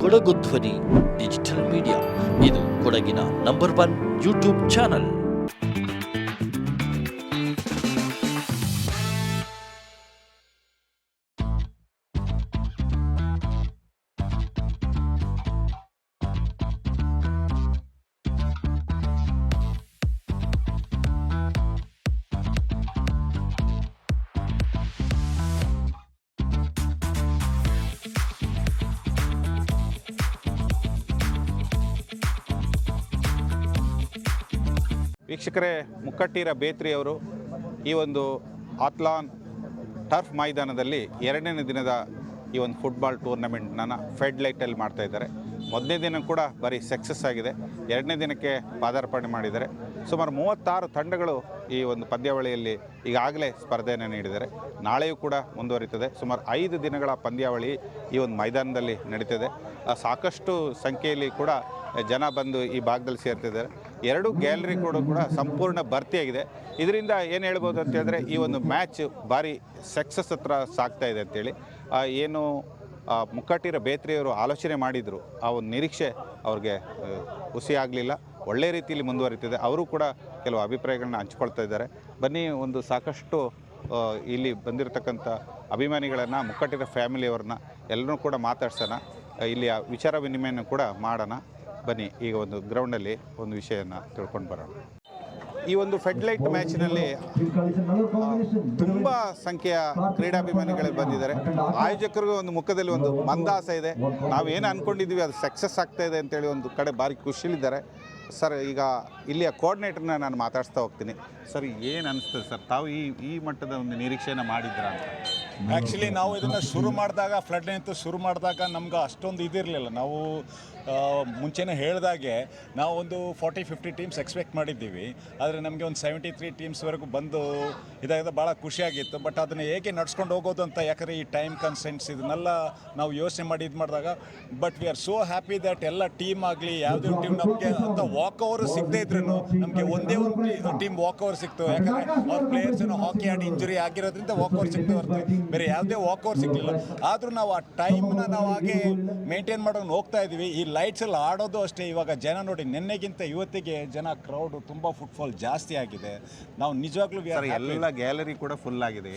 ಕೊಡಗು ಧ್ವನಿ digital media, ಇದು ಕೊಡಗಿನ ನಂಬರ್ 1 ಯೂಟ್ಯೂಬ್ ಚಾನಲ್. ವೀಕ್ಷಕರೇ, ಮುಕ್ಕಟ್ಟಿರ ಬೇತ್ರಿಯವರು ಈ ಒಂದು ಆತ್ಲಾನ್ ಟರ್ಫ್ ಮೈದಾನದಲ್ಲಿ 2ನೇ ದಿನದ ಈ ಒಂದು ಫುಟ್ಬಾಲ್ ಟೂರ್ನಮೆಂಟ್ನ ಫೆಡ್ ಲೈಟಲ್ಲಿ ಮಾಡ್ತಾಯಿದ್ದಾರೆ. ಮೊದಲನೇ ದಿನ ಕೂಡ ಭಾರಿ ಸಕ್ಸಸ್ ಆಗಿದೆ. 2ನೇ ದಿನಕ್ಕೆ ಪಾದಾರ್ಪಣೆ ಮಾಡಿದ್ದಾರೆ. ಸುಮಾರು 36 ತಂಡಗಳು ಈ ಒಂದು ಪಂದ್ಯಾವಳಿಯಲ್ಲಿ ಈಗಾಗಲೇ ಸ್ಪರ್ಧೆಯನ್ನು ನೀಡಿದ್ದಾರೆ. ನಾಳೆಯೂ ಕೂಡ ಮುಂದುವರಿತದೆ. ಸುಮಾರು 5 ದಿನಗಳ ಪಂದ್ಯಾವಳಿ ಈ ಒಂದು ಮೈದಾನದಲ್ಲಿ ನಡೀತದೆ. ಸಾಕಷ್ಟು ಸಂಖ್ಯೆಯಲ್ಲಿ ಕೂಡ ಜನ ಬಂದು ಈ ಭಾಗದಲ್ಲಿ ಸೇರ್ತಿದ್ದಾರೆ. 2 ಗ್ಯಾಲರಿ ಕೂಡ ಸಂಪೂರ್ಣ ಭರ್ತಿಯಾಗಿದೆ. ಇದರಿಂದ ಏನು ಹೇಳ್ಬೋದು ಅಂತ ಹೇಳಿದ್ರೆ, ಈ ಒಂದು ಮ್ಯಾಚ್ ಭಾರಿ ಸಕ್ಸಸ್ ಹತ್ರ ಸಾಗ್ತಾ ಇದೆ ಅಂತೇಳಿ ಏನು ಮುಕ್ಕಟ್ಟಿರ ಬೇತ್ರಿಯವರು ಆಲೋಚನೆ ಮಾಡಿದರು, ಆ ಒಂದು ನಿರೀಕ್ಷೆ ಅವ್ರಿಗೆ ಹುಸಿ ಆಗಲಿಲ್ಲ. ಒಳ್ಳೆಯ ರೀತಿಯಲ್ಲಿ ಮುಂದುವರಿತಿದೆ. ಅವರು ಕೂಡ ಕೆಲವು ಅಭಿಪ್ರಾಯಗಳನ್ನ ಹಂಚ್ಕೊಳ್ತಾ ಇದ್ದಾರೆ. ಬನ್ನಿ, ಒಂದು ಸಾಕಷ್ಟು ಇಲ್ಲಿ ಬಂದಿರತಕ್ಕಂಥ ಅಭಿಮಾನಿಗಳನ್ನು, ಮುಕ್ಕಟ್ಟಿರ ಫ್ಯಾಮಿಲಿಯವ್ರನ್ನ ಎಲ್ಲರೂ ಕೂಡ ಮಾತಾಡ್ಸೋಣ. ಇಲ್ಲಿಯ ವಿಚಾರ ವಿನಿಮಯನ ಕೂಡ ಮಾಡೋಣ. ಬನ್ನಿ, ಈಗ ಒಂದು ಗ್ರೌಂಡಲ್ಲಿ ಒಂದು ವಿಷಯನ ತಿಳ್ಕೊಂಡು ಬರೋಣ. ಈ ಒಂದು ಫೆಡ್ಲೈಟ್ ಮ್ಯಾಚ್ನಲ್ಲಿ ತುಂಬ ಸಂಖ್ಯೆಯ ಕ್ರೀಡಾಭಿಮಾನಿಗಳು ಬಂದಿದ್ದಾರೆ. ಆಯೋಜಕರಿಗೂ ಒಂದು ಮುಖದಲ್ಲಿ ಒಂದು ಮಂದಹಾಸ ಇದೆ. ನಾವೇನು ಅಂದ್ಕೊಂಡಿದ್ದೀವಿ ಅದು ಸಕ್ಸಸ್ ಆಗ್ತಾ ಇದೆ ಅಂತೇಳಿ ಒಂದು ಕಡೆ ಭಾರಿ ಖುಷಿಲಿದ್ದಾರೆ. ಸರ್, ಈಗ ಇಲ್ಲಿಯ ಕೋಆರ್ಡಿನೇಟರ್ನ ನಾನು ಮಾತಾಡ್ಸ್ತಾ ಹೋಗ್ತೀನಿ. ಸರ್, ಏನು ಅನಿಸ್ತದೆ ಸರ್, ತಾವು ಈ ಮಟ್ಟದ ಒಂದು ನಿರೀಕ್ಷೆಯನ್ನು ಮಾಡಿದ್ರ ಅಂತ? ಆ್ಯಕ್ಚುಲಿ ನಾವು ಇದನ್ನು ಶುರು ಮಾಡಿದಾಗ, ಫ್ಲಡ್ ಲೈನ್ ಶುರು ಮಾಡಿದಾಗ ನಮ್ಗೆ ಅಷ್ಟೊಂದು ಇದಿರಲಿಲ್ಲ. ನಾವು ಮುಂಚೆನೇ ಹೇಳಿದಾಗೆ ನಾವು ಒಂದು 40-50 ಟೀಮ್ಸ್ ಎಕ್ಸ್ಪೆಕ್ಟ್ ಮಾಡಿದ್ದೀವಿ. ಆದರೆ ನಮಗೆ ಒಂದು 73 ಟೀಮ್ಸ್ವರೆಗೂ ಬಂದು ಇದಾಗಿದೆ. ಭಾಳ ಖುಷಿಯಾಗಿತ್ತು. ಬಟ್ ಅದನ್ನು ಹೇಗೆ ನಡ್ಸ್ಕೊಂಡು ಹೋಗೋದು ಅಂತ, ಯಾಕಂದರೆ ಈ ಟೈಮ್ ಕನ್ಸೆಂಟ್ಸ್ ಇದನ್ನೆಲ್ಲ ನಾವು ಯೋಚನೆ ಮಾಡಿ ಇದು ಮಾಡಿದಾಗ, but we are so happy that ಎಲ್ಲ ಟೀಮ್ ಆಗಲಿ, ಯಾವುದೇ ಟೀಮ್ ನಮಗೆ ಅಂತ ವಾಕ್ ಓವರ್ ಸಿಗದೇ ಇದ್ರೂ ನಮಗೆ ಒಂದೇ ಒಂದು ಟೀಮ್ ವಾಕ್ ಓವರ್ ಸಿಕ್ತು. ಯಾಕಂದರೆ ಅವ್ರ ಪ್ಲೇಯರ್ಸ್ ಹಾಕಿ ಆಡಿ ಇಂಜುರಿ ಆಗಿರೋದ್ರಿಂದ ವಾಕ್ ಓವರ್ ಸಿಗ್ತಾ ಹೊರತು ಬೇರೆ ಯಾವುದೇ ವಾಕ್ ಓವರ್ ಸಿಗಲಿಲ್ಲ. ಆದರೂ ನಾವು ಆ ಟೈಮ್ನ ನಾವು ಹಾಗೆ ಮೇಂಟೈನ್ ಮಾಡೋದು ಹೋಗ್ತಾ ಇದ್ದೀವಿ. ಈ ಲೈಟ್ಸ್ ಎಲ್ಲ ಆಡೋದು ಅಷ್ಟೇ. ಇವಾಗ ಜನ ನೋಡಿ, ನಿನ್ನೆಗಿಂತ ಇವತ್ತಿಗೆ ಜನ ಕ್ರೌಡ್ ತುಂಬ ಫುಟ್ಫಾಲ್ ಜಾಸ್ತಿ ಆಗಿದೆ. ನಾವು ನಿಜವಾಗ್ಲೂ ಎಲ್ಲ ಗ್ಯಾಲರಿ ಕೂಡ ಫುಲ್ ಆಗಿದೆ.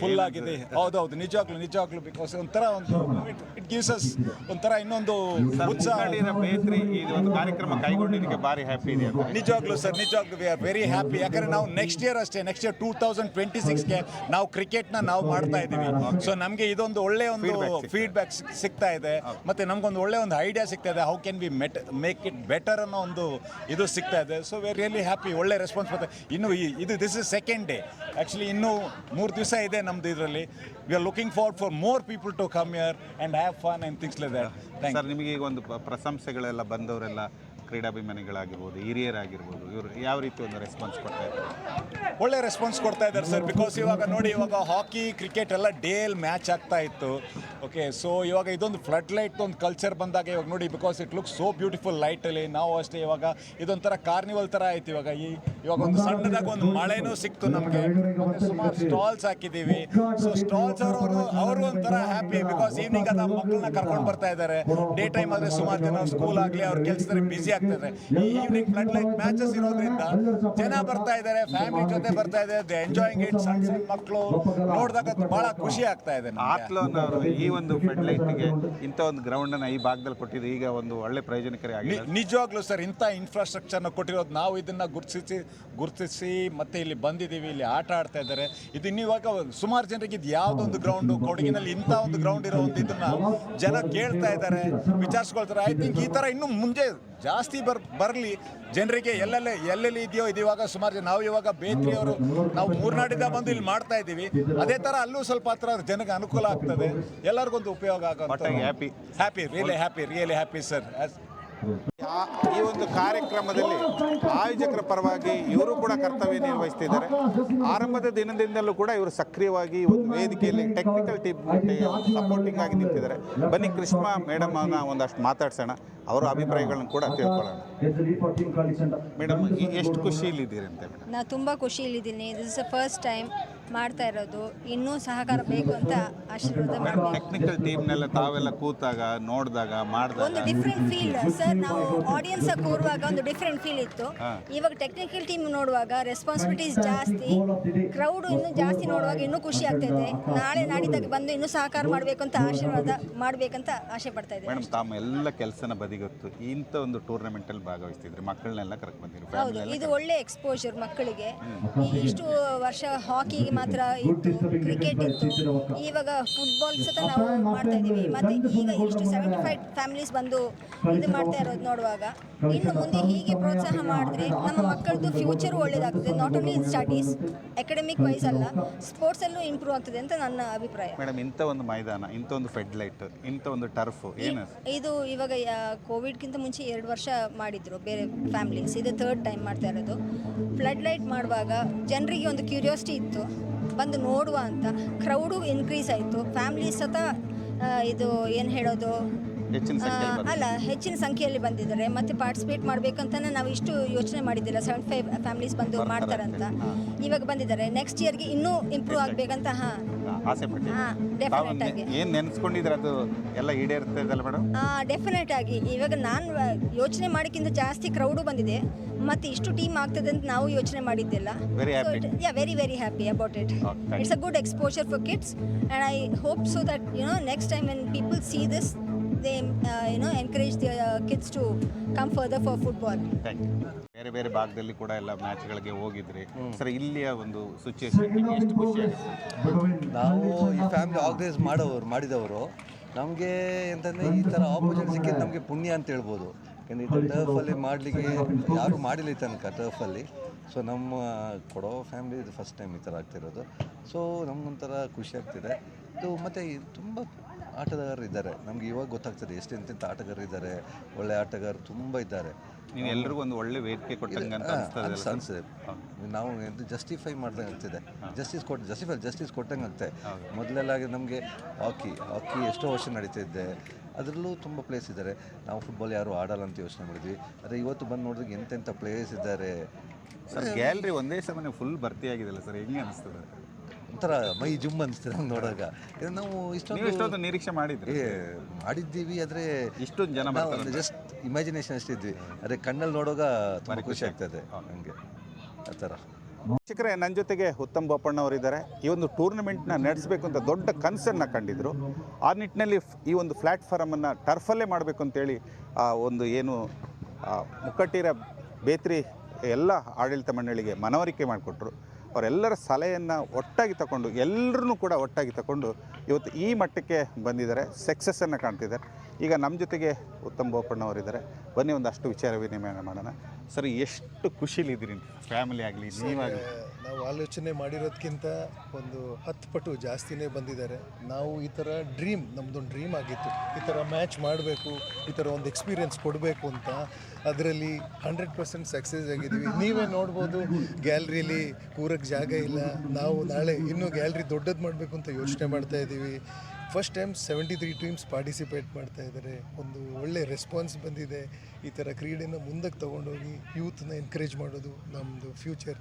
ಹೌದೌದು, ನಿಜವಾಗ್ಲೂ ಬಿಕಾಸ್ ಒಂಥರ ಒಂದು ಇಟ್ ಗಿವ್ಸ್ ಅಸ್ ಒಂಥರ ಇನ್ನೊಂದು ಉತ್ಸಾಹ. ಬೇತ್ರಿ ಈ ಒಂದು ಕಾರ್ಯಕ್ರಮ ಕೈಗೊಂಡಿದ್ದಕ್ಕೆ ಭಾರಿ ಹ್ಯಾಪಿ ಇದೆ. ನಿಜವಾಗ್ಲೂ ವಿ ಆರ್ ವೆರಿ ಹ್ಯಾಪಿ. ಯಾಕಂದ್ರೆ ನಾವು ನೆಕ್ಸ್ಟ್ ಇಯರ್ 2026ಗೆ ನಾವು ಕ್ರಿಕೆಟ್ನ ನಾವು ಮಾಡ್ತಾ ಇದ್ದೀವಿ. ಸೊ ನಮಗೆ ಇದೊಂದು ಒಳ್ಳೆ ಒಂದು ಫೀಡ್ಬ್ಯಾಕ್ ಸಿಗ್ತಾ ಇದೆ. ಮತ್ತೆ ನಮ್ಗೊಂದು ಒಳ್ಳೆ ಒಂದು ಐಡಿಯಾ ಸಿಗ್ತಾ ಇದೆ. How can be make it better ಅನ್ನೋ ಒಂದು ಇದು ಸಿಗ್ತಾ ಇದೆ. So we are really happy. ಒಳ್ಳೆ ರೆಸ್ಪಾನ್ಸ್ ಬರುತ್ತೆ. ಇನ್ನು this is second day. Actually ಇನ್ನೂ 3 ದಿವಸ ಇದೆ ನಮ್ದು ಇದರಲ್ಲಿ. We are looking for more people to come here and have fun and things like that. Sir, ನಿಮಗೆ ಈಗ ಒಂದು ಪ್ರಶಂಸೆಗಳೆಲ್ಲ ಬಂದವರೆಲ್ಲ ಕ್ರೀಡಾಭಿಮಾನಿಗಳಾಗಿರ್ಬೋದು, ಹಿರಿಯರಾಗಿರ್ಬೋದು, ಇವರು ಯಾವ ರೀತಿ ಒಂದು ರೆಸ್ಪಾನ್ಸ್ ಕೊಡ್ತಾ ಇದ್ದಾರೆ? ಒಳ್ಳೆ ರೆಸ್ಪಾನ್ಸ್ ಕೊಡ್ತಾ ಇದ್ದಾರೆ ಸರ್. ಬಿಕಾಸ್ ಇವಾಗ ನೋಡಿ, ಇವಾಗ ಹಾಕಿ, ಕ್ರಿಕೆಟ್ ಎಲ್ಲ ಡೇಲ್ ಮ್ಯಾಚ್ ಆಗ್ತಾ ಇತ್ತು. ಓಕೆ, ಸೊ ಇವಾಗ ಇದೊಂದು ಫ್ಲಡ್ ಲೈಟ್ ಒಂದು ಕಲ್ಚರ್ ಬಂದಾಗ ಇವಾಗ ನೋಡಿ, because it looks so beautiful ಲೈಟಲ್ಲಿ. ನಾವು ಅಷ್ಟೇ ಇವಾಗ ಇದೊಂಥರ ಕಾರ್ನಿವಲ್ ಥರ ಆಯ್ತು. ಇವಾಗ ಒಂದು ಸಣ್ಣದಾಗ ಒಂದು ಮಳೆನೂ ಸಿಕ್ತು ನಮಗೆ. ಸುಮಾರು ಸ್ಟಾಲ್ಸ್ ಹಾಕಿದ್ದೀವಿ. ಸೊ ಸ್ಟಾಲ್ಸ್ ಅವರು ಒಂಥರ ಹ್ಯಾಪಿ. ಬಿಕಾಸ್ ಈವ್ನಿಂಗ್ ಅದ ಮಕ್ಕಳನ್ನ ಕರ್ಕೊಂಡು ಬರ್ತಾ ಇದ್ದಾರೆ. ಡೇ ಟೈಮ್ ಆದರೆ ಸುಮಾರು ಜನ ಸ್ಕೂಲ್ ಆಗಲಿ ಅವ್ರ ಕೆಲಸದಲ್ಲಿ ಬ್ಯುಸಿ ಆಗ್ತಾರೆ. ಈ ಈವ್ನಿಂಗ್ ಫ್ಲಡ್ ಲೈಟ್ ಮ್ಯಾಚಸ್ ಇರೋದ್ರಿಂದ ಜನ ಬರ್ತಾ ಇದ್ದಾರೆ, ಫ್ಯಾಮಿಲಿ ಜೊತೆ ಬರ್ತಾ ಇದೆ. They enjoying it. ಸಣ್ಣ ಮಕ್ಕಳು ನೋಡಿದಾಗ ಭಾಳ ಖುಷಿ ಆಗ್ತಾ ಇದೆ. ಈ ಒಂದು ಫ್ಲಡ್ ಲೈಟ್ಗೆ ಇಂಥ ಒಂದು ಗ್ರೌಂಡ್ ಅನ್ನ ಈ ಭಾಗದಲ್ಲಿ ಕೊಟ್ಟಿದ್ದು ಈಗ ಒಂದು ಒಳ್ಳೆ ಪ್ರಯೋಜನಕಾರಿ ಆಗಿದೆ. ನಿಜವಾಗ್ಲೂ ಸರ್, ಇಂಥ ಇನ್ಫ್ರಾಸ್ಟ್ರಕ್ಚರ್ನ ಕೊಟ್ಟಿರೋದು ನಾವು ಇದನ್ನ ಗುರುತಿಸಿ ಮತ್ತೆ ಇಲ್ಲಿ ಬಂದಿದ್ದೀವಿ. ಇಲ್ಲಿ ಆಟ ಆಡ್ತಾ ಇದ್ದಾರೆ. ಇದು ಇನ್ನಿವಾಗ ಸುಮಾರು ಜನರಿಗೆ ಇದು ಯಾವುದೊಂದು ಗ್ರೌಂಡು ಕೊಡಗಿನಲ್ಲಿ ಇಂಥ ಒಂದು ಗ್ರೌಂಡ್ ಇರೋ ಒಂದು ಇದನ್ನ ಜನ ಕೇಳ್ತಾ ಇದ್ದಾರೆ, ವಿಚಾರಿಸ್ಕೊಳ್ತಾರೆ. ಐ ಥಿಂಕ್ ಈ ಥರ ಇನ್ನೂ ಮುಂದೆ ಜಾಸ್ತಿ ಬರಲಿ ಜನರಿಗೆ. ಎಲ್ಲೆಲ್ಲಿ ಇದೆಯೋ ಇದು ಇವಾಗ ಸುಮಾರು ಜನ. ನಾವು ಇವಾಗ ಬೇತ್ರಿಯವರು ನಾವು ಮೂರ್ನಾಡಿಂದ ಬಂದು ಇಲ್ಲಿ ಮಾಡ್ತಾ ಇದ್ದೀವಿ. ಅದೇ ಥರ ಅಲ್ಲೂ ಸ್ವಲ್ಪ ಹತ್ರ ಜನಕ್ಕೆ ಅನುಕೂಲ ಆಗ್ತದೆ, ಎಲ್ಲರಿಗೊಂದು ಉಪಯೋಗ ಆಗುತ್ತೆ. Really happy sir. ಈ ಒಂದು ಕಾರ್ಯಕ್ರಮದಲ್ಲಿ ಆಯೋಜಕರ ಪರವಾಗಿ ಇವರು ಕೂಡ ಕರ್ತವ್ಯ ನಿರ್ವಹಿಸ್ತಿದ್ದಾರೆ. ಆರಂಭದ ದಿನದಿಂದಲೂ ಕೂಡ ಇವರು ಸಕ್ರಿಯವಾಗಿ ಒಂದು ವೇದಿಕೆಯಲ್ಲಿ ಟೆಕ್ನಿಕಲ್ ಟೀಮ್ ಸಪೋರ್ಟಿಂಗ್ ಆಗಿ ನಿಂತಿದ್ದಾರೆ. ಬನ್ನಿ, ಕೃಷ್ಣ ಮೇಡಮ್ ಒಂದಷ್ಟು ಮಾತಾಡ್ಸೋಣ, ಅವರ ಅಭಿಪ್ರಾಯಗಳನ್ನು ಕೂಡ ತಿಳ್ಕೊಳ್ಳೋಣ. ಮೇಡಮ್, ಎಷ್ಟು ಖುಷಿಯಲ್ಲಿದ್ದೀರಿ ಅಂತ? ನಾನು ತುಂಬ ಖುಷಿಯಲ್ಲಿದ್ದೀನಿ. This is the first time ಮಾಡ್ತಾ ಇರೋದು. ಇನ್ನೂ ಸಹಕಾರ ಬೇಕು ಅಂತ ಆಶೀರ್ವಾದ ಮಾಡಬೇಕು. ಟೆಕ್ನಿಕಲ್ ಟೀಮ್ನೆಲ್ಲ ತಾವೆಲ್ಲ ಕೂತಾಗ ನೋಡಿದಾಗ ಮಾಡಿದಾಗ ಒಂದು ಡಿಫ್ರೆಂಟ್ ಫೀಲ್ ಸರ್. ನಾವು ಆಡಿಯನ್ಸ್ ಕೂರುವಾಗ ಒಂದು ಡಿಫ್ರೆಂಟ್ ಫೀಲ್ ಇತ್ತು. ಇವಾಗ ಟೆಕ್ನಿಕಲ್ ಟೀಮ್ ನೋಡುವಾಗ ರೆಸ್ಪಾನ್ಸಿಬಿಲಿಟೀಸ್ ಜಾಸ್ತಿ, ಕ್ರೌಡ್ ಇನ್ನೂ ಜಾಸ್ತಿ ನೋಡುವಾಗ ಇನ್ನೂ ಖುಷಿ ಆಗ್ತೈತೆ. ನಾಳೆ ನಾಡಿದಾಗ ಬಂದು ಇನ್ನೂ ಸಹಕಾರ ಮಾಡಬೇಕು ಅಂತ ಆಶೀರ್ವಾದ ಮಾಡಬೇಕಂತ ಆಸೆ ಪಡ್ತಾ ಇದ್ದೇವೆ. ಮೇಡಮ್, ತಾವು ಎಲ್ಲ ಕೆಲಸನ ಬದಿಗೊತ್ತು ಇಂಥ ಒಂದು ಟೂರ್ನಮೆಂಟಲ್ಲಿ ಭಾಗವಹಿಸ್ತಿದ್ರಿ, ಮಕ್ಕಳನ್ನೆಲ್ಲ ಕರ್ಕೊಂಡು ಬಂದಿರಿ. ಹೌದು, ಇದು ಒಳ್ಳೆ ಎಕ್ಸ್ಪೋಜರ್ ಮಕ್ಕಳಿಗೆ. ಇಷ್ಟು ವರ್ಷ ಹಾಕಿಗೆ ಮಾತ್ರ ಇತ್ತು, ಕ್ರಿಕೆಟ್ ಇತ್ತು, ಇವಾಗ ಫುಟ್ಬಾಲ್ ಸತ ನಾವು ಮಾಡ್ತಾ ಇದ್ದೀವಿ. ಮತ್ತು ಈಗ ಇಷ್ಟು 75 ಫ್ಯಾಮಿಲೀಸ್ ಬಂದು ಇದು ಮಾಡ್ತಾ ಇರೋದು ನೋಡುವಾಗ ಇನ್ನು ಮುಂದೆ ಹೀಗೆ ಪ್ರೋತ್ಸಾಹ ಮಾಡಿದ್ರೆ ನಮ್ಮ ಮಕ್ಕಳದ್ದು ಫ್ಯೂಚರು ಒಳ್ಳೇದಾಗ್ತದೆ. Not only in studies, academic wise ಅಲ್ಲ, ಸ್ಪೋರ್ಟ್ಸಲ್ಲೂ ಇಂಪ್ರೂವ್ ಆಗ್ತದೆ ಅಂತ ನನ್ನ ಅಭಿಪ್ರಾಯ. ಮೇಡಮ್, ಇಂಥ ಒಂದು ಮೈದಾನ, ಇಂಥ ಒಂದು ಫೆಡ್ಲೈಟ್, ಇಂಥ ಒಂದು ಟರ್ಫ್ ಏನು ಇದು ಇವಾಗ ಕೋವಿಡ್ಗಿಂತ ಮುಂಚೆ 2 ವರ್ಷ ಮಾಡಿದ್ರು ಬೇರೆ ಫ್ಯಾಮಿಲೀಸ್, ಇದು 3rd ಟೈಮ್ ಮಾಡ್ತಾ ಇರೋದು. ಫ್ಲಡ್ ಲೈಟ್ ಮಾಡುವಾಗ ಜನರಿಗೆ ಒಂದು ಕ್ಯೂರಿಯಾಸಿಟಿ ಇತ್ತು ಬಂದು ನೋಡುವ ಅಂತ. ಕ್ರೌಡು ಇನ್ಕ್ರೀಸ್ ಆಯಿತು, ಫ್ಯಾಮಿಲೀಸ್ ಸತ ಇದು ಏನು ಹೇಳೋದು ಹೆಚ್ಚಿನ ಸಂಖ್ಯೆಯಲ್ಲಿ ಬಂದಿದ್ದಾರೆ. ಮತ್ತು ಪಾರ್ಟಿಸಿಪೇಟ್ ಮಾಡಬೇಕಂತಲೇ ನಾವು ಇಷ್ಟು ಯೋಚನೆ ಮಾಡಿದ್ದಿಲ್ಲ. 75 ಫ್ಯಾಮಿಲೀಸ್ ಬಂದು ಮಾಡ್ತಾರಂತ ಇವಾಗ ಬಂದಿದ್ದಾರೆ. ನೆಕ್ಸ್ಟ್ ಇಯರ್ಗೆ ಇನ್ನೂ ಇಂಪ್ರೂವ್ ಆಗಬೇಕಂತ ಆಸೆ ಪಡ್ತೀನಿ. ಡೆಫಿನೆಟ್ ಆಗಿ ಏನು ನೆನೆಸ್ಕೊಂಡಿದ್ರೆ ಅದು ಎಲ್ಲ ಈಡೇರ್ತದಲ್ಲ ಮೇಡಮ್? ಡೆಫಿನೆಟ್ ಆಗಿ ಇವಾಗ ನಾನು ಯೋಚನೆ ಮಾಡೋಕ್ಕಿಂತ ಜಾಸ್ತಿ ಕ್ರೌಡು ಬಂದಿದೆ ಮತ್ತು ಇಷ್ಟು ಟೀಮ್ ಆಗ್ತದೆ ಅಂತ ನಾವು ಯೋಚನೆ ಮಾಡಿದ್ದಿಲ್ಲ. Very very happy about it. It's a good exposure for kids and I hope so that next time when people see this they encourage the kids to come further for football. ಬೇರೆ ಬೇರೆ ಭಾಗದಲ್ಲಿ ಕೂಡ ಎಲ್ಲ ಮ್ಯಾಚ್ಗಳಿಗೆ ಹೋಗಿದ್ರಿ sir. ಇಲ್ಲಿಯ ಒಂದು situation ಎಷ್ಟು ಖುಷಿ ಆಗುತ್ತೆ? ನಾವು ಈ ಫ್ಯಾಮಿಲಿ ಆರ್ಗನೈಸ್ ಮಾಡಿದವರು ನಮಗೆ ಅಂತಂದರೆ ಈ ಥರ ಆಪರ್ಚುನಿಟಿ ಸಿಕ್ಕಿದ್ದು ನಮಗೆ ಪುಣ್ಯ ಅಂತ ಹೇಳ್ಬೋದು. ಯಾಕೆಂದರೆ ಈ ಟರ್ಫಲ್ಲಿ ಮಾಡಲಿಕ್ಕೆ ಯಾರೂ ಮಾಡಿಲ್ಲ ಈ ತನಕ ಟರ್ಫಲ್ಲಿ. ಸೊ ನಮ್ಮ ಕೊಡೋ ಫ್ಯಾಮಿಲಿ ಇದು ಫಸ್ಟ್ ಟೈಮ್ ಈ ಥರ ಆಗ್ತಿರೋದು. ಸೊ ನಮಗೊಂಥರ ಖುಷಿ ಆಗ್ತಿದೆ. ಇದು ಮತ್ತು ತುಂಬ ಆಟಗಾರರು ಇದ್ದಾರೆ. ನಮ್ಗೆ ಇವಾಗ ಗೊತ್ತಾಗ್ತದೆ ಎಷ್ಟೆಂತೆಂಥ ಆಟಗಾರರು ಇದ್ದಾರೆ, ಒಳ್ಳೆ ಆಟಗಾರರು ತುಂಬ ಇದ್ದಾರೆ. ನೀವು ಎಲ್ರಿಗೂ ಒಂದು ಒಳ್ಳೆ ವೇದಿಕೆ ಕೊಟ್ಟಂಗೆ ಅನಿಸ್ತದೆ. ನಾವು ಎಂತ ಜಸ್ಟಿಫೈ ಮಾಡ್ದಂಗೆ ಆಗ್ತಿದೆ. ಜಸ್ಟಿಸ್ ಕೊಟ್ಟಂಗೆ ಆಗ್ತದೆ. ಮೊದಲೆಲ್ಲ ನಮಗೆ ಹಾಕಿ ಎಷ್ಟೋ ವರ್ಷ ನಡೀತಿದ್ದೆ, ಅದರಲ್ಲೂ ತುಂಬ ಪ್ಲೇಸ್ ಇದ್ದಾರೆ. ನಾವು ಫುಟ್ಬಾಲ್ ಯಾರು ಆಡಲ್ಲ ಅಂತ ಯೋಚನೆ ಮಾಡಿದ್ವಿ. ಆದರೆ ಇವತ್ತು ಬಂದು ನೋಡಿದ್ರೆ ಎಂತೆಂಥ ಪ್ಲೇಯರ್ಸ್ ಇದ್ದಾರೆ ಸರ್. ಗ್ಯಾಲರಿ ಒಂದೇ ಸಮಯ ಫುಲ್ ಭರ್ತಿಯಾಗಿದೆಯಲ್ಲ ಸರ್, ಹೆಂಗೆ ಅನಿಸ್ತದೆ? ಒಂಥರ ಮೈ ಜುಮ್ ಅನಿಸ್ತದೆ ನಮ್ಗೆ ನೋಡುವಾಗ. ನಾವು ಇಷ್ಟೊಂದು ನಿರೀಕ್ಷೆ ಮಾಡಿದ್ದೀವಿ, ಆದರೆ ಇಷ್ಟೊಂದು ಜನ ಜಸ್ಟ್ ಇಮ್ಯಾಜಿನೇಷನ್ ಅಷ್ಟಿದ್ವಿ. ಆದರೆ ಕಣ್ಣಲ್ಲಿ ನೋಡುವಾಗ ತುಂಬ ಖುಷಿ ಆಗ್ತದೆ ನನಗೆ ಆ ಥರ. ಶಿಕ್ಷಕರೇ, ನನ್ನ ಜೊತೆಗೆ ಉತ್ತಮ್ ಬೋಪಣ್ಣ ಅವರಿದ್ದಾರೆ. ಈ ಒಂದು ಟೂರ್ನಮೆಂಟ್ನ ನಡೆಸಬೇಕು ಅಂತ ದೊಡ್ಡ ಕನಸನ್ನು ಕಂಡಿದ್ದರು. ಆ ನಿಟ್ಟಿನಲ್ಲಿ ಈ ಒಂದು ಪ್ಲ್ಯಾಟ್ಫಾರ್ಮನ್ನು ಟರ್ಫಲ್ಲೇ ಮಾಡಬೇಕು ಅಂತೇಳಿ ಒಂದು ಏನು ಮುಕ್ಕಟ್ಟಿರ ಬೇತ್ರಿ ಎಲ್ಲ ಆಡಳಿತ ಮಂಡಳಿಗೆ ಮನವರಿಕೆ ಮಾಡಿಕೊಟ್ರು. ಅವರೆಲ್ಲರ ಸಲಹೆಯನ್ನು ಒಟ್ಟಾಗಿ ತಗೊಂಡು ಎಲ್ಲರನ್ನೂ ಕೂಡ ಒಟ್ಟಾಗಿ ತಗೊಂಡು ಇವತ್ತು ಈ ಮಟ್ಟಕ್ಕೆ ಬಂದಿದ್ದಾರೆ, ಸಕ್ಸಸ್ಸನ್ನು ಕಾಣ್ತಿದ್ದಾರೆ. ಈಗ ನಮ್ಮ ಜೊತೆಗೆ ಉತ್ತಮ್ ಬೋಪಣ್ಣ ಅವರಿದ್ದಾರೆ. ಬನ್ನಿ ಒಂದಷ್ಟು ವಿಚಾರ ವಿನಿಮಯ ಮಾಡೋಣ. ಸರ್, ಎಷ್ಟು ಖುಷಿಲಿದ್ದೀರಿ ಫ್ಯಾಮಿಲಿ ಆಗಲಿ ನೀವಾಗಲಿ? ನಾವು ಆಲೋಚನೆ ಮಾಡಿರೋದಕ್ಕಿಂತ ಒಂದು 10 ಪಟ್ಟು ಜಾಸ್ತಿನೇ ಬಂದಿದ್ದಾರೆ. ನಾವು ಈ ಥರ ನಮ್ಮದೊಂದು ಡ್ರೀಮ್ ಆಗಿತ್ತು, ಈ ಥರ ಮ್ಯಾಚ್ ಮಾಡಬೇಕು, ಈ ಥರ ಒಂದು ಎಕ್ಸ್ಪೀರಿಯೆನ್ಸ್ ಕೊಡಬೇಕು ಅಂತ. ಅದರಲ್ಲಿ 100% ಸಕ್ಸಸ್ ಆಗಿದ್ದೀವಿ. ನೀವೇ ನೋಡ್ಬೋದು, ಗ್ಯಾಲ್ರಿಯಲ್ಲಿ ಕೂರಕ್ಕೆ ಜಾಗ ಇಲ್ಲ. ನಾವು ನಾಳೆ ಇನ್ನೂ ಗ್ಯಾಲ್ರಿ ದೊಡ್ಡದು ಮಾಡಬೇಕು ಅಂತ ಯೋಚನೆ ಮಾಡ್ತಾ ಇದ್ದೀವಿ. ಫಸ್ಟ್ ಟೈಮ್ 73 ಟೀಮ್ಸ್ ಪಾರ್ಟಿಸಿಪೇಟ್ ಮಾಡ್ತಾ ಇದ್ದಾರೆ. ಒಂದು ಒಳ್ಳೆ ರೆಸ್ಪಾನ್ಸ್ ಬಂದಿದೆ. ಈ ಥರ ಕ್ರೀಡೆನ ಮುಂದಕ್ಕೆ ತೊಗೊಂಡೋಗಿ ಯೂತ್ನ ಎನ್ಕರೇಜ್ ಮಾಡೋದು ನಮ್ಮದು ಫ್ಯೂಚರ್.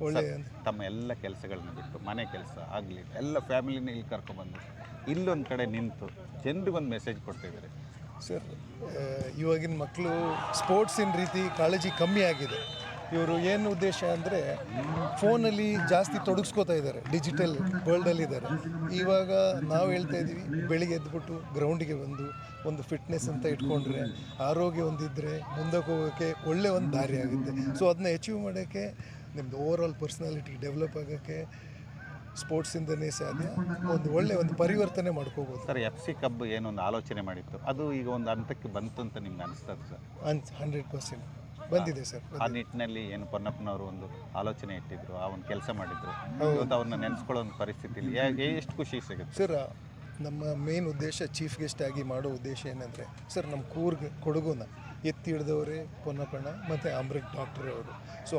ಒಳ್ಳೆ ತಮ್ಮ ಎಲ್ಲ ಕೆಲಸಗಳನ್ನ ಬಿಟ್ಟು ಮನೆ ಕೆಲಸ ಆಗಲಿ ಎಲ್ಲ ಫ್ಯಾಮಿಲಿನ ಇಲ್ಲಿ ಕರ್ಕೊಂಡ್ಬಂದು ಇಲ್ಲೊಂದು ಕಡೆ ನಿಂತು ಜನರಿಗೊಂದು ಮೆಸೇಜ್ ಕೊಡ್ತಿದ್ದಾರೆ ಸರ್. ಇವಾಗಿನ ಮಕ್ಕಳು ಸ್ಪೋರ್ಟ್ಸಿನ ರೀತಿ ಕಾಳಜಿ ಕಮ್ಮಿ ಆಗಿದೆ. ಇವರು ಏನು ಉದ್ದೇಶ ಅಂದರೆ ಫೋನಲ್ಲಿ ಜಾಸ್ತಿ ತೊಡಗಿಸ್ಕೋತಾ ಇದ್ದಾರೆ, ಡಿಜಿಟಲ್ ವರ್ಲ್ಡಲ್ಲಿದ್ದಾರೆ. ಇವಾಗ ನಾವು ಹೇಳ್ತಾ ಇದ್ದೀವಿ, ಬೆಳಿಗ್ಗೆ ಎದ್ಬಿಟ್ಟು ಗ್ರೌಂಡಿಗೆ ಬಂದು ಒಂದು ಫಿಟ್ನೆಸ್ ಅಂತ ಇಟ್ಕೊಂಡ್ರೆ, ಆರೋಗ್ಯ ಹೊಂದಿದ್ರೆ ಮುಂದಕ್ಕೆ ಹೋಗೋಕ್ಕೆ ಒಳ್ಳೆ ಒಂದು ದಾರಿ ಆಗುತ್ತೆ. ಸೊ ಅದನ್ನ ಅಚೀವ್ ಮಾಡೋಕ್ಕೆ, ನಿಮ್ಮದು ಓವರ್ ಆಲ್ ಪರ್ಸ್ನಾಲಿಟಿ ಡೆವಲಪ್ ಆಗೋಕ್ಕೆ ಸ್ಪೋರ್ಟ್ಸಿಂದನೇ ಸಾಧ್ಯ. ಒಂದು ಪರಿವರ್ತನೆ ಮಾಡ್ಕೋಬೋದು ಸರ್. FC ಕಬ್ ಏನೊಂದು ಆಲೋಚನೆ ಮಾಡಿತ್ತು, ಅದು ಈಗ ಒಂದು ಹಂತಕ್ಕೆ ಬಂತು ಅಂತ ನಿಮ್ಗೆ ಅನಿಸ್ತದೆ ಸರ್? 100% ಬಂದಿದೆ ಸರ್. ಆ ನಿಟ್ಟಿನಲ್ಲಿ ಏನು ಪೊನ್ನಪ್ಪನವರು ಒಂದು ಆಲೋಚನೆ ಇಟ್ಟಿದ್ರು, ಆ ಒಂದು ಕೆಲಸ ಮಾಡಿದ್ರು, ಇವತ್ತು ಅವ್ರನ್ನ ನೆನೆಸ್ಕೊಳ್ಳೋ ಒಂದು ಪರಿಸ್ಥಿತಿಲಿ ಎಷ್ಟು ಖುಷಿ ಸಿಗುತ್ತೆ ಸರ್? ನಮ್ಮ ಮೇನ್ ಉದ್ದೇಶ ಚೀಫ್ ಗೆಸ್ಟ್ ಆಗಿ ಮಾಡೋ ಉದ್ದೇಶ ಏನಂದರೆ ಸರ್, ನಮ್ಮ ಕೊಡಗುನ ಎತ್ತಿ ಹಿಡಿದವರೇ ಪೊನ್ನಪ್ಪಣ್ಣ ಮತ್ತು ಅಮೃತ್ ಡಾಕ್ಟರ್ ಅವರು. ಸೊ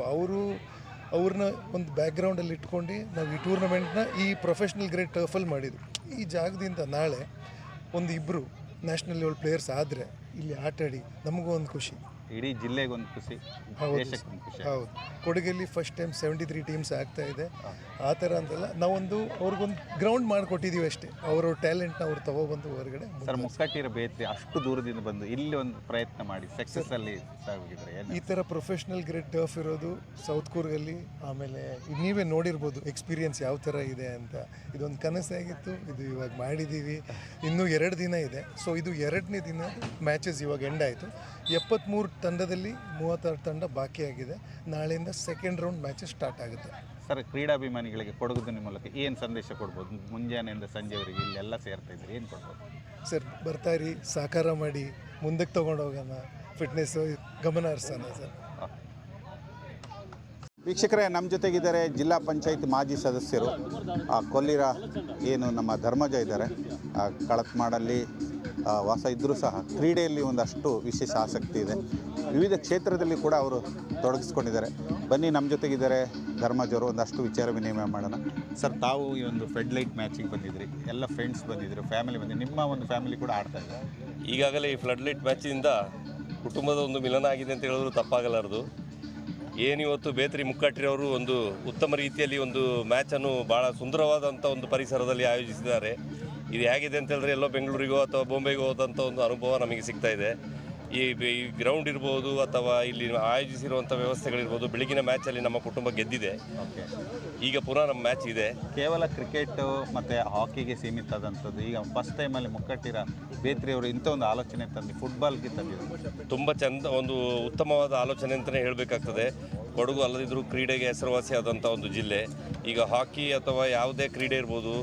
ಅವ್ರನ್ನ ಒಂದು ಬ್ಯಾಕ್ಗ್ರೌಂಡಲ್ಲಿ ಇಟ್ಕೊಂಡು ನಾವು ಈ ಟೂರ್ನಮೆಂಟ್ನ ಈ ಪ್ರೊಫೆಷ್ನಲ್ ಗ್ರೇಡ್ ಟರ್ಫಲ್ಲಿ ಮಾಡಿದ್ವಿ. ಈ ಜಾಗದಿಂದ ನಾಳೆ 1-2 ನ್ಯಾಷನಲ್ ಲೆವೆಲ್ ಪ್ಲೇಯರ್ಸ್ ಆದರೆ ಇಲ್ಲಿ ಆಟಾಡಿ ನಮಗೂ ಒಂದು ಖುಷಿ. ಇಡೀ ಜಿಲ್ಲೆಗೆ ಒಂದು ಖುಷಿ, ಹೌದು ದೇಶಕ್ಕೆ ಒಂದು ಖುಷಿ. ಹೌದು, ಕೊಡಗಲ್ಲಿ ಫಸ್ಟ್ ಟೈಮ್ 73 ಟೀಮ್ಸ್ ಆಗ್ತಾ ಇದೆ. ಆ ಥರ ಅಂತಲ್ಲ, ನಾವೊಂದು ಅವ್ರಿಗೊಂದು ಗ್ರೌಂಡ್ ಮಾಡಿಕೊಟ್ಟಿದ್ದೀವಿ ಅಷ್ಟೇ. ಅವರ ಟ್ಯಾಲೆಂಟ್ನ ಅವ್ರು ತಗೊಬಂದು ಹೊರಗಡೆ ಸರ್, ಮುಕ್ಕಟ್ಟಿರ ಬೇತ್ರಿ ಅಷ್ಟು ದೂರದಿಂದ ಬಂದು ಇಲ್ಲಿ ಒಂದು ಪ್ರಯತ್ನ ಮಾಡಿ ಸಕ್ಸಸ್ ಅಲ್ಲಿ ಸಾಗಿದ್ರೆ ಈ ಥರ ಪ್ರೊಫೆಷ್ನಲ್ ಗ್ರೇಡ್ ಟರ್ಫ್ ಇರೋದು ಸೌತ್ ಕೂರ್ಗಲ್ಲಿ. ಆಮೇಲೆ ನೀವೇ ನೋಡಿರ್ಬೋದು ಎಕ್ಸ್ಪೀರಿಯನ್ಸ್ ಯಾವ ಥರ ಇದೆ ಅಂತ. ಇದೊಂದು ಕನಸಾಗಿತ್ತು, ಇದು ಇವಾಗ ಮಾಡಿದ್ದೀವಿ. ಇನ್ನೂ 2 ದಿನ ಇದೆ. ಸೊ ಇದು 2ನೇ ದಿನ ಮ್ಯಾಚಸ್ ಇವಾಗ ಎಂಡ್ ಆಯಿತು. 73 ತಂಡದಲ್ಲಿ 36 ತಂಡ ಬಾಕಿಯಾಗಿದೆ. ನಾಳೆಯಿಂದ ಸೆಕೆಂಡ್ ರೌಂಡ್ ಮ್ಯಾಚಸ್ ಸ್ಟಾರ್ಟ್ ಆಗುತ್ತೆ. ಸರ್, ಕ್ರೀಡಾಭಿಮಾನಿಗಳಿಗೆ ಕೊಡಗುದಿನ ಮೂಲಕ ಏನು ಸಂದೇಶ ಕೊಡ್ಬೋದು? ಮುಂಜಾನೆಯಿಂದ ಸಂಜೆವರೆಗೆ ಇಲ್ಲೆಲ್ಲ ಸೇರ್ತಾ ಇದ್ದಾರೆ, ಏನು ಕೊಡ್ಬೋದು? ಸರ್, ಬರ್ತಾಯಿರಿ, ಸಹಕಾರ ಮಾಡಿ, ಮುಂದಕ್ಕೆ ತೊಗೊಂಡೋಗೋಣ, ಫಿಟ್ನೆಸ್ಸು ಗಮನ ಹರಿಸೋಣ ಸರ್. ವೀಕ್ಷಕರೇ, ನಮ್ಮ ಜೊತೆಗಿದ್ದಾರೆ ಜಿಲ್ಲಾ ಪಂಚಾಯತ್ ಮಾಜಿ ಸದಸ್ಯರು ಕೊಲ್ಲಿರ ಏನು ನಮ್ಮ ಧರ್ಮಜ ಇದ್ದಾರೆ. ಕಳತ್ಮಾಡಲ್ಲಿ ವಾಸ ಇದ್ದರೂ ಸಹ ಕ್ರೀಡೆಯಲ್ಲಿ ಒಂದಷ್ಟು ವಿಶೇಷ ಆಸಕ್ತಿ ಇದೆ. ವಿವಿಧ ಕ್ಷೇತ್ರದಲ್ಲಿ ಕೂಡ ಅವರು ತೊಡಗಿಸ್ಕೊಂಡಿದ್ದಾರೆ. ಬನ್ನಿ, ನಮ್ಮ ಜೊತೆಗಿದ್ದಾರೆ ಧರ್ಮಜ್ ಅವರು, ಒಂದಷ್ಟು ವಿಚಾರ ವಿನಿಮಯ ಮಾಡೋಣ. ಸರ್, ತಾವು ಈ ಒಂದು ಫೆಡ್ಲೈಟ್ ಮ್ಯಾಚಿಗೆ ಬಂದಿದ್ರಿ, ಎಲ್ಲ ಫ್ರೆಂಡ್ಸ್ ಬಂದಿದ್ರು, ಫ್ಯಾಮಿಲಿ ಬಂದಿದ್ರು, ನಿಮ್ಮ ಒಂದು ಫ್ಯಾಮಿಲಿ ಕೂಡ ಆಡ್ತಾ ಇದೆ. ಈಗಾಗಲೇ ಈ ಫ್ಲಡ್ಲೈಟ್ ಮ್ಯಾಚಿನಿಂದ ಕುಟುಂಬದ ಒಂದು ಮಿಲನ ಆಗಿದೆ ಅಂತ ಹೇಳಿದ್ರು ತಪ್ಪಾಗಲಾರದು. ಏನಿವತ್ತು ಬೇತ್ರಿ ಮುಕ್ಕಟ್ಟಿರವರು ಒಂದು ಉತ್ತಮ ರೀತಿಯಲ್ಲಿ ಒಂದು ಮ್ಯಾಚನ್ನು ಭಾಳ ಸುಂದರವಾದಂಥ ಒಂದು ಪರಿಸರದಲ್ಲಿ ಆಯೋಜಿಸಿದ್ದಾರೆ. ಇದು ಹೇಗಿದೆ ಅಂತ ಹೇಳಿದ್ರೆ ಎಲ್ಲೋ ಬೆಂಗಳೂರಿಗೋ ಅಥವಾ ಬಾಂಬೆಗೋ ಹೋದಂಥ ಒಂದು ಅನುಭವ ನಮಗೆ ಸಿಗ್ತಾ ಇದೆ. ಈ ಗ್ರೌಂಡ್ ಇರ್ಬೋದು ಅಥವಾ ಇಲ್ಲಿ ಆಯೋಜಿಸಿರುವಂಥ ವ್ಯವಸ್ಥೆಗಳಿರ್ಬೋದು. ಬೆಳಗಿನ ಮ್ಯಾಚಲ್ಲಿ ನಮ್ಮ ಕುಟುಂಬ ಗೆದ್ದಿದೆ. ಈಗ ಪುನಃ ನಮ್ಮ ಮ್ಯಾಚ್ ಇದೆ. ಕೇವಲ ಕ್ರಿಕೆಟ್ ಮತ್ತು ಹಾಕಿಗೆ ಸೀಮಿತ ಆದಂಥದ್ದು. ಈಗ ಫಸ್ಟ್ ಟೈಮಲ್ಲಿ ಮುಕ್ಕಟ್ಟಿರ ಬೇತ್ರಿ ಅವರು ಇಂಥ ಒಂದು ಆಲೋಚನೆ ತಂದು ಫುಟ್ಬಾಲ್ಗೆ ತಂದಿದ್ದಾರೆ. ತುಂಬ ಚಂದ, ಒಂದು ಉತ್ತಮವಾದ ಆಲೋಚನೆ ಅಂತಲೇ ಹೇಳಬೇಕಾಗ್ತದೆ. ಕೊಡಗು ಅಲ್ಲದಿದ್ದರೂ ಕ್ರೀಡೆಗೆ ಹೆಸರುವಾಸಿಯಾದಂಥ ಒಂದು ಜಿಲ್ಲೆ. ಈಗ ಹಾಕಿ ಅಥವಾ ಯಾವುದೇ ಕ್ರೀಡೆ ಇರ್ಬೋದು,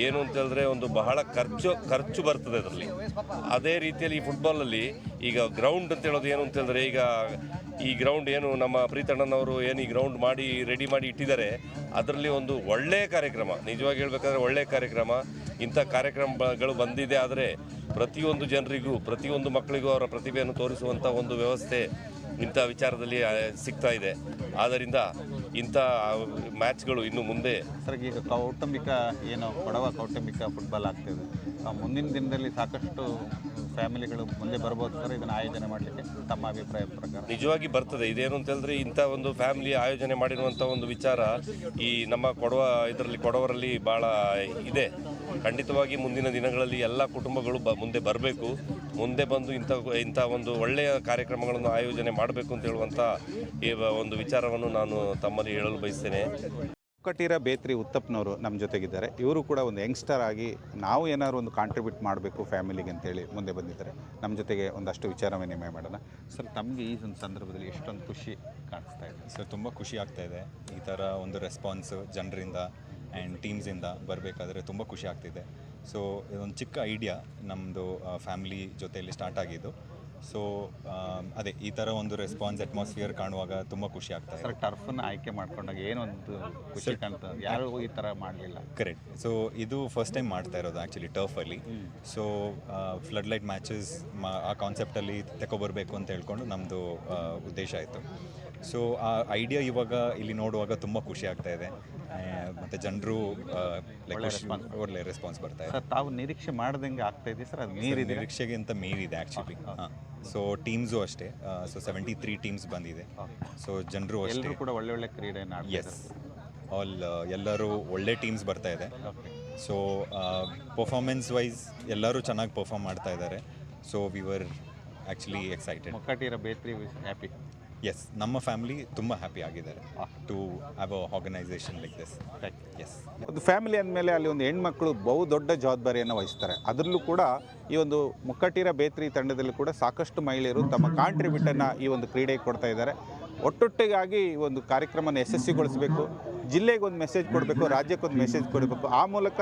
ಏನು ಅಂತ ಹೇಳಿದ್ರೆ ಒಂದು ಬಹಳ ಖರ್ಚು ಬರ್ತದೆ ಅದರಲ್ಲಿ. ಅದೇ ರೀತಿಯಲ್ಲಿ ಈ ಫುಟ್ಬಾಲಲ್ಲಿ ಈಗ ಗ್ರೌಂಡ್ ಅಂತ ಹೇಳೋದು ಏನು ಅಂತ ಹೇಳಿದ್ರೆ, ಈಗ ಈ ಗ್ರೌಂಡ್ ಏನು ನಮ್ಮ ಪ್ರೀತಣ್ಣನವರು ಏನು ಈ ಗ್ರೌಂಡ್ ಮಾಡಿ ರೆಡಿ ಮಾಡಿ ಇಟ್ಟಿದ್ದಾರೆ, ಅದರಲ್ಲಿ ಒಂದು ಒಳ್ಳೆಯ ಕಾರ್ಯಕ್ರಮ, ನಿಜವಾಗಿ ಹೇಳಬೇಕಾದ್ರೆ ಒಳ್ಳೆಯ ಕಾರ್ಯಕ್ರಮ. ಇಂಥ ಕಾರ್ಯಕ್ರಮಗಳು ಬಂದಿದೆ ಆದರೆ ಪ್ರತಿಯೊಂದು ಜನರಿಗೂ, ಪ್ರತಿಯೊಂದು ಮಕ್ಕಳಿಗೂ ಅವರ ಪ್ರತಿಭೆಯನ್ನು ತೋರಿಸುವಂಥ ಒಂದು ವ್ಯವಸ್ಥೆ ಇಂಥ ವಿಚಾರದಲ್ಲಿ ಸಿಗ್ತಾ ಇದೆ. ಆದ್ದರಿಂದ ಇಂಥ ಮ್ಯಾಚ್ಗಳು ಇನ್ನು ಮುಂದೆ. ಸರ್, ಈಗ ಕೌಟುಂಬಿಕ ಏನು ಕೊಡವ ಕೌಟುಂಬಿಕ ಫುಟ್ಬಾಲ್ ಆಗ್ತಿದೆ, ಮುಂದಿನ ದಿನದಲ್ಲಿ ಸಾಕಷ್ಟು ಫ್ಯಾಮಿಲಿಗಳು ಮುಂದೆ ಬರ್ಬೋದು ಸರ್ ಇದನ್ನು ಆಯೋಜನೆ ಮಾಡಲಿಕ್ಕೆ? ತಮ್ಮ ಅಭಿಪ್ರಾಯ ಪ್ರಕಾರ ನಿಜವಾಗಿ ಬರ್ತದೆ. ಇದೇನು ಅಂತ ಹೇಳಿದ್ರೆ, ಇಂಥ ಒಂದು ಫ್ಯಾಮಿಲಿ ಆಯೋಜನೆ ಮಾಡಿರುವಂಥ ಒಂದು ವಿಚಾರ ಈ ನಮ್ಮ ಕೊಡವರಲ್ಲಿ ಭಾಳ ಇದೆ. ಖಂಡಿತವಾಗಿ ಮುಂದಿನ ದಿನಗಳಲ್ಲಿ ಎಲ್ಲ ಕುಟುಂಬಗಳು ಮುಂದೆ ಬರಬೇಕು. ಮುಂದೆ ಬಂದು ಇಂಥ ಒಂದು ಒಳ್ಳೆಯ ಕಾರ್ಯಕ್ರಮಗಳನ್ನು ಆಯೋಜನೆ ಮಾಡಬೇಕು ಅಂತ ಹೇಳುವಂಥ ಈ ಒಂದು ವಿಚಾರವನ್ನು ನಾನು ತಮ್ಮಲ್ಲಿ ಹೇಳಲು ಬಯಸ್ತೇನೆ. ಮುಕ್ಕಟ್ಟಿರ ಬೇತ್ರಿ ಉತ್ತಪ್ಪನವರು ನಮ್ಮ ಜೊತೆಗಿದ್ದಾರೆ. ಇವರು ಕೂಡ ಒಂದು ಯಂಗ್ಸ್ಟರ್ ಆಗಿ ನಾವು ಏನಾದ್ರು ಒಂದು ಕಾಂಟ್ರಿಬ್ಯೂಟ್ ಮಾಡಬೇಕು ಫ್ಯಾಮಿಲಿಗೆ ಅಂತೇಳಿ ಮುಂದೆ ಬಂದಿದ್ದಾರೆ. ನಮ್ಮ ಜೊತೆಗೆ ಒಂದಷ್ಟು ವಿಚಾರ ವಿನಿಮಯ ಮಾಡೋಣ. ಸರ್, ತಮಗೆ ಈ ಒಂದು ಸಂದರ್ಭದಲ್ಲಿ ಎಷ್ಟೊಂದು ಖುಷಿ ಕಾಣಿಸ್ತಾ ಇದೆ? ಸರ್, ತುಂಬ ಖುಷಿ ಆಗ್ತಾ ಇದೆ. ಈ ಥರ ಒಂದು ರೆಸ್ಪಾನ್ಸ್ ಜನರಿಂದ ಆ್ಯಂಡ್ ಟೀಮ್ಸಿಂದ ಬರಬೇಕಾದ್ರೆ ತುಂಬ ಖುಷಿ ಆಗ್ತಿದೆ. ಸೊ ಇದೊಂದು ಚಿಕ್ಕ ಐಡಿಯಾ ನಮ್ಮದು ಫ್ಯಾಮಿಲಿ ಜೊತೆಯಲ್ಲಿ ಸ್ಟಾರ್ಟ್ ಆಗಿದ್ದು. ಸೊ ಅದೇ ಈ ಥರ ಒಂದು ರೆಸ್ಪಾನ್ಸ್ ಅಟ್ಮಾಸ್ಫಿಯರ್ ಕಾಣುವಾಗ ತುಂಬ ಖುಷಿ ಆಗ್ತಾ ಇದೆ. ಸರ್, ಟರ್ಫನ್ನು ಆಯ್ಕೆ ಮಾಡ್ಕೊಂಡಾಗ ಏನೊಂದು ಖುಷಿ ಕಾಣ್ತದೆ? ಯಾರು ಈ ಥರ ಮಾಡಲಿಲ್ಲ. ಕರೆಕ್ಟ್. ಸೊ ಇದು ಫಸ್ಟ್ ಟೈಮ್ ಮಾಡ್ತಾ ಇರೋದು ಆ್ಯಕ್ಚುಲಿ ಟರ್ಫಲ್ಲಿ. ಸೊ ಫ್ಲಡ್ಲೈಟ್ ಮ್ಯಾಚಸ್ ಆ ಕಾನ್ಸೆಪ್ಟಲ್ಲಿ ತಗೊಬರ್ಬೇಕು ಅಂತ ಹೇಳ್ಕೊಂಡು ನಮ್ಮದು ಉದ್ದೇಶ ಆಯಿತು. ಸೊ ಆ ಐಡಿಯಾ ಇವಾಗ ಇಲ್ಲಿ ನೋಡುವಾಗ ತುಂಬ ಖುಷಿ ಆಗ್ತಾ ಇದೆ. ಮತ್ತು ಜನರು ಒಳ್ಳೆ ರೆಸ್ಪಾನ್ಸ್ ಬರ್ತಾ ಇದೆ. ಸರ್, ತಾವು ನಿರೀಕ್ಷೆ ಮಾಡ್ದಂಗೆ ಆಗ್ತಾ ಇದೆ ಸರ್? ಅದು ನಿರೀಕ್ಷೆಗಿಂತ ಮೀರಿದೆ ಆ್ಯಕ್ಚುಲಿ. ಹಾಂ, ಸೊ ಟೀಮ್ಸು ಅಷ್ಟೇ. ಸೊ 73 ಟೀಮ್ಸ್ ಬಂದಿದೆ. ಸೊ ಜನರು ಅಷ್ಟೇ ಕೂಡ ಒಳ್ಳೆ ಕ್ರೀಡೆಯನ್ನು ಎಸ್ ಎಲ್ಲರೂ ಒಳ್ಳೆ ಟೀಮ್ಸ್ ಬರ್ತಾ ಇದೆ. ಸೊ ಪರ್ಫಾರ್ಮೆನ್ಸ್ ವೈಸ್ ಎಲ್ಲರೂ ಚೆನ್ನಾಗಿ ಪರ್ಫಾರ್ಮ್ ಮಾಡ್ತಾ ಇದ್ದಾರೆ. So we were actually excited. Mukkatira Bethri happy. Yes, ನಮ್ಮ ಫ್ಯಾಮಿಲಿ ತುಂಬ ಹ್ಯಾಪಿ ಆಗಿದ್ದಾರೆ to have a organization like this. Yes, ಒಂದು ಫ್ಯಾಮಿಲಿ ಅಂದಮೇಲೆ ಅಲ್ಲಿ ಒಂದು ಹೆಣ್ಮಕ್ಳು ಬಹು ದೊಡ್ಡ ಜವಾಬ್ದಾರಿಯನ್ನು ವಹಿಸ್ತಾರೆ. ಅದರಲ್ಲೂ ಕೂಡ ಈ ಒಂದು ಮುಕ್ಕಟ್ಟಿರ ಬೇತ್ರಿ ತಂಡದಲ್ಲಿ ಕೂಡ ಸಾಕಷ್ಟು ಮಹಿಳೆಯರು ತಮ್ಮ ಕಾಂಟ್ರಿಬ್ಯೂಟನ್ನು ಈ ಒಂದು ಕ್ರೀಡೆಗೆ ಕೊಡ್ತಾ ಇದ್ದಾರೆ. ಒಟ್ಟೊಟ್ಟಿಗಾಗಿ ಈ ಒಂದು ಕಾರ್ಯಕ್ರಮನ ಯಶಸ್ವಿಗೊಳಿಸಬೇಕು, ಜಿಲ್ಲೆಗೆ ಒಂದು ಮೆಸೇಜ್ ಕೊಡಬೇಕು, ರಾಜ್ಯಕ್ಕೆ ಒಂದು ಮೆಸೇಜ್ ಕೊಡಬೇಕು. ಆ ಮೂಲಕ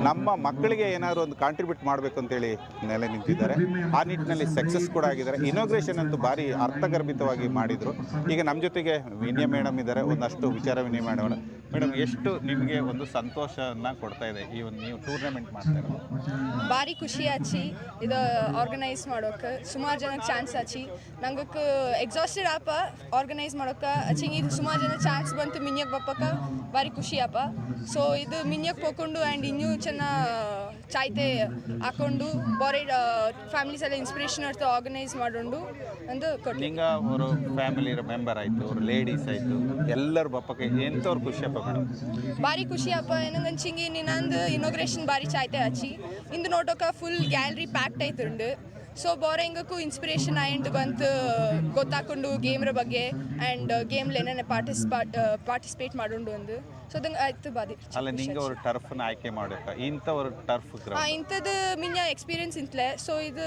ನಮ್ಮ ಮಕ್ಕಳಿಗೆ ಏನಾದರೂ ಒಂದು ಕಾಂಟ್ರಿಬ್ಯೂಟ್ ಮಾಡಬೇಕು ಅಂತೇಳಿ ನೆಲೆ ನಿಂತಿದ್ದಾರೆ. ಆ ನಿಟ್ಟಿನಲ್ಲಿ ಸಕ್ಸಸ್ ಕೂಡ ಆಗಿದ್ದಾರೆ. ಇನೋಗ್ರೇಷನ್ ಅಂತೂ ಭಾರಿ ಅರ್ಥಗರ್ಭಿತವಾಗಿ ಮಾಡಿದರು. ಈಗ ನಮ್ಮ ಜೊತೆಗೆ ವಿನಯ ಮೇಡಮ್ ಇದ್ದಾರೆ. ಒಂದಷ್ಟು ವಿಚಾರ ವಿನಿಮಯ ಮಾಡೋಣ. ಮೇಡಮ್, ಎಷ್ಟು ನಿಮಗೆ ಒಂದು ಸಂತೋಷನ ಕೊಡ್ತಾ ಇದೆ ಈ ಒಂದು ನೀವು ಟೂರ್ನಮೆಂಟ್ ಮಾಡ್ತಾ ಇರೋದು? ಭಾರಿ ಖುಷಿ ಆಚಿ ಇದು ಆರ್ಗನೈಸ್ ಮಾಡೋಕೆ. ಸುಮಾರು ಜನಕ್ಕೆ ಚಾನ್ಸ್ ಆಚಿ. ನಂಗೆ ಎಕ್ಸಾಸ್ಟೆಡ್ ಆಪ ಆರ್ಗನೈಸ್ ಮಾಡೋಕೆ ಅಚ್ಚಿಂಗ್ ಇದು ಸುಮಾರು ಜನ ಚಾನ್ಸ್ ಬಂತು ಮಿನ್ಯಕ್ಕೆ ಬಪ್ಪಕ್ಕೆ ಭಾರಿ ಖುಷಿಯಪ್ಪ. ಸೊ ಇದು ಮಿನ್ಯಕ್ಕೆ ಹೋಗ್ಕೊಂಡು ಆ್ಯಂಡ್ ಇನ್ನೂ ಚೆನ್ನಾಗಿ ಚಾಯ್ತೆ ಹಾಕೊಂಡು ಬಾರಿ ಫ್ಯಾಮಿಲೀಸ್ ಎಲ್ಲ ಇನ್ಸ್ಪಿರೇಷನ್ ಇರ್ತು ಆರ್ಗನೈಸ್ ಮಾಡೋದು ಅಂದು ಕೊಟ್ಟು ನಿಂಗ ಅವರು ಫ್ಯಾಮಿಲಿ ಮೆಂಬರ್ ಆಯಿತು, ಅವರು ಲೇಡೀಸ್ ಆಯಿತು, ಎಲ್ಲರೂ ಬಪ್ಪಕ್ಕೆ ಎಂಥವ್ರು ಖುಷಿಯಪ್ಪ ಮೇಡಮ್? ಭಾರಿ ಖುಷಿಯಪ್ಪ. ಏನಂಗಂಚಿಂಗಿ ನಿನ್ನಂದು ಇನಾಗ್ರೇಷನ್ ಭಾರಿ ಚಾಯ್ತೆ ಹಚ್ಚಿ ಇಂದು ನೋಡೋಕೆ ಫುಲ್ ಗ್ಯಾಲರಿ ಪ್ಯಾಕ್ಟ್ ಆಯ್ತುಂಡು. ಸೊ ಬೋರಿಂಗಕ್ಕೂ ಇನ್ಸ್ಪಿರೇಷನ್ ಆಯ್ತು ಬಂತು ಗೊತ್ತಾಕೊಂಡು ಗೇಮ್ರ ಬಗ್ಗೆ ಆ್ಯಂಡ್ ಗೇಮ್ಲಿ ಏನೇನು ಪಾರ್ಟಿಸಿಪೇಟ್ ಮಾಡೋದು ಒಂದು. ಸೊ ಅದಂಗೆ ಆಯ್ತು ಬಾದಿ. ಅಲ್ಲ ನಿಂಗೆ ಅವರು ಟರ್ಫ್ನ ಆಯ್ಕೆ ಮಾಡೋಕೆ ಇಂಥವ್ರು ಟರ್ಫ್ ಇಂಥದ್ದು ಮಿನ್ನ ಎಕ್ಸ್ಪೀರಿಯನ್ಸ್ ಇಂತಲೇ. ಸೊ ಇದು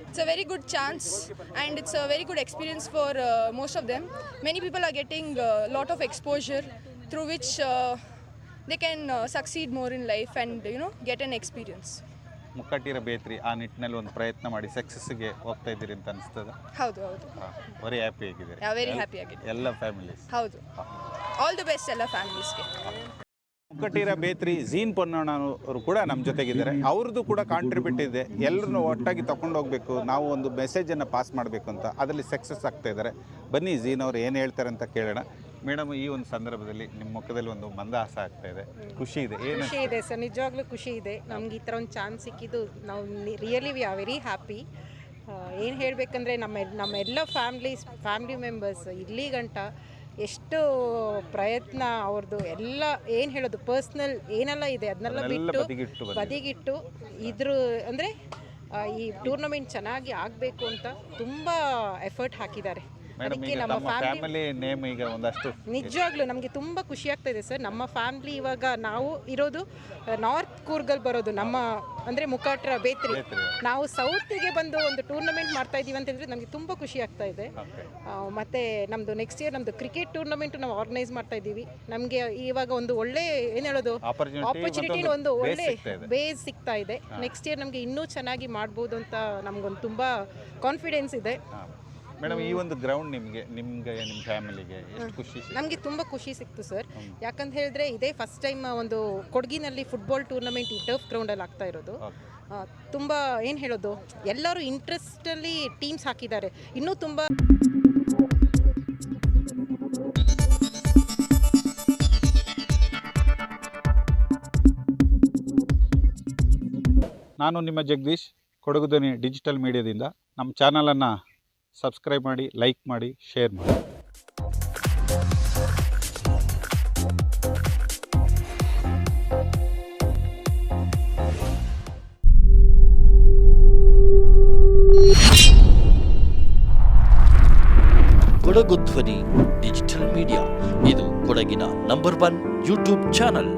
it's a very good chance and it's a very good experience for most of them. Many people are getting lot of exposure through which they can succeed more in life and get an experience. Mukkatira Bethri ಆ ನಿಟ್ಟಿನಲ್ಲಿ ಒಂದು ಪ್ರಯತ್ನ ಮಾಡಿ ಸಕ್ಸಸ್ಗೆ ಹೋಗ್ತಾ ಇದ್ದೀರಿ ಅಂತ ಅನಿಸ್ತದ? ಹೌದು ವೆರಿ ಹ್ಯಾಪಿ ಆಗಿದ್ದೀರಿ? ವೆರಿ ಹ್ಯಾಪಿ ಆಗಿದೆ ಎಲ್ಲ ಫ್ಯಾಮಿಲೀಸ್. ಹೌದು, ಆಲ್ ದಿ ಬೆಸ್ಟ್ ಎಲ್ಲ ಫ್ಯಾಮಿಲೀಸ್ಗೆ. ಮುಕ್ಕಟ್ಟಿರ ಬೇತ್ರಿ ಝೀನ್ ಪೊನ್ನಣ್ಣವರು ಕೂಡ ನಮ್ಮ ಜೊತೆಗಿದ್ದಾರೆ. ಅವ್ರದ್ದು ಕೂಡ ಕಾಂಟ್ರಿಬ್ಯೂಟ್ ಇದೆ. ಎಲ್ಲರನ್ನೂ ಒಟ್ಟಾಗಿ ತಗೊಂಡು ಹೋಗಬೇಕು, ನಾವು ಒಂದು ಮೆಸೇಜನ್ನು ಪಾಸ್ ಮಾಡಬೇಕು ಅಂತ ಅದರಲ್ಲಿ ಸಕ್ಸಸ್ ಆಗ್ತಾ ಇದ್ದಾರೆ. ಬನ್ನಿ ಝೀನ್ ಅವರು ಏನು ಹೇಳ್ತಾರೆ ಅಂತ ಕೇಳೋಣ. ಮೇಡಮ್, ಈ ಒಂದು ಸಂದರ್ಭದಲ್ಲಿ ನಿಮ್ಮ ಮುಖದಲ್ಲಿ ಒಂದು ಮಂದಹಾಸ ಆಗ್ತಾ ಇದೆ, ಖುಷಿ ಇದೆ, ಏನು ಖುಷಿ ಇದೆ ಸರ್, ನಿಜವಾಗ್ಲೂ ಖುಷಿ ಇದೆ. ನಮ್ಗೆ ಈ ಥರ ಒಂದು ಚಾನ್ಸ್ ಸಿಕ್ಕಿದ್ದು ನಾವು really we are very happy. ಏನು ಹೇಳಬೇಕಂದ್ರೆ ನಮ್ಮ ಫ್ಯಾಮಿಲಿ ಮೆಂಬರ್ಸ್ ಇಲ್ಲಿ ಗಂಟ ಎಷ್ಟು ಪ್ರಯತ್ನ ಅವ್ರದ್ದು ಎಲ್ಲ ಏನು ಹೇಳೋದು ಪರ್ಸ್ನಲ್ ಏನೆಲ್ಲ ಇದೆ ಅದನ್ನೆಲ್ಲ ಬದಿಗಿಟ್ಟು ಇದ್ರ ಅಂದರೆ ಈ ಟೂರ್ನಮೆಂಟ್ ಚೆನ್ನಾಗಿ ಆಗಬೇಕು ಅಂತ ತುಂಬ ಎಫರ್ಟ್ ಹಾಕಿದ್ದಾರೆ. ಅದಕ್ಕೆ ನಮ್ಮ ಫ್ಯಾಮಿಲಿ ನೇಮ್ ಈಗ ಒಂದಷ್ಟು ನಿಜವಾಗ್ಲೂ ನಮಗೆ ತುಂಬ ಖುಷಿ ಆಗ್ತಾ ಇದೆ ಸರ್. ನಮ್ಮ ಫ್ಯಾಮಿಲಿ ಇವಾಗ ನಾವು ಇರೋದು ನಾರ್ತ್ ಕೂರ್ಗಲ್ಲಿ ಬರೋದು, ನಮ್ಮ ಅಂದರೆ ಮುಕ್ಕಾಟ್ರ ಬೇತ್ರಿ. ನಾವು ಸೌತಿಗೆ ಬಂದು ಒಂದು ಟೂರ್ನಮೆಂಟ್ ಮಾಡ್ತಾ ಇದ್ದೀವಿ ಅಂತ ಹೇಳಿದ್ರೆ ನಮಗೆ ತುಂಬ ಖುಷಿ ಆಗ್ತಾ ಇದೆ. ಮತ್ತು ನಮ್ಮದು ನೆಕ್ಸ್ಟ್ ಇಯರ್ ನಮ್ಮದು ಕ್ರಿಕೆಟ್ ಟೂರ್ನಮೆಂಟು ನಾವು ಆರ್ಗನೈಸ್ ಮಾಡ್ತಾ ಇದ್ದೀವಿ. ನಮಗೆ ಇವಾಗ ಒಂದು ಒಳ್ಳೆ ಏನು ಹೇಳೋದು ಆಪರ್ಚುನಿಟಿ, ಒಂದು ಒಳ್ಳೆ ಬೇಸ್ ಸಿಗ್ತಾ ಇದೆ. ನೆಕ್ಸ್ಟ್ ಇಯರ್ ನಮಗೆ ಇನ್ನೂ ಚೆನ್ನಾಗಿ ಮಾಡ್ಬೋದು ಅಂತ ನಮಗೊಂದು ತುಂಬ ಕಾನ್ಫಿಡೆನ್ಸ್ ಇದೆ. ಮೇಡಮ್, ಈ ಒಂದು ಗ್ರೌಂಡ್ ನಿಮಗೆ ನಿಮ್ಮ ಫ್ಯಾಮಿಲಿಗೆ ಎಷ್ಟು ಖುಷಿ? ನಮಗೆ ತುಂಬ ಖುಷಿ ಸಿಕ್ತು ಸರ್. ಯಾಕಂತ ಹೇಳಿದ್ರೆ ಇದೇ ಫಸ್ಟ್ ಟೈಮ್ ಒಂದು ಕೊಡಗಿನಲ್ಲಿ ಫುಟ್ಬಾಲ್ ಟೂರ್ನಮೆಂಟ್ ಈ ಟರ್ಫ್ ಗ್ರೌಂಡಲ್ಲಿ ಆಗ್ತಾ ಇರೋದು. ತುಂಬ ಏನು ಹೇಳೋದು, ಎಲ್ಲರೂ ಇಂಟ್ರೆಸ್ಟಲ್ಲಿ ಟೀಮ್ಸ್ ಹಾಕಿದ್ದಾರೆ. ಇನ್ನೂ ತುಂಬ ನಾನು ನಿಮ್ಮ ಜಗದೀಶ್, ಕೊಡಗು ಧ್ವನಿ ಡಿಜಿಟಲ್ ಮೀಡಿಯಾದಿಂದ. ನಮ್ಮ ಚಾನಲನ್ನು ಸಬ್ಸ್ಕ್ರೈಬ್ ಮಾಡಿ, ಲೈಕ್ ಮಾಡಿ, ಶೇರ್ ಮಾಡಿ. ಕೊಡಗು ಧ್ವನಿ ಡಿಜಿಟಲ್ ಮೀಡಿಯಾ ಇದು ಕೊಡಗಿನ ನಂಬರ್ 1 ಯೂಟ್ಯೂಬ್ ಚಾನಲ್.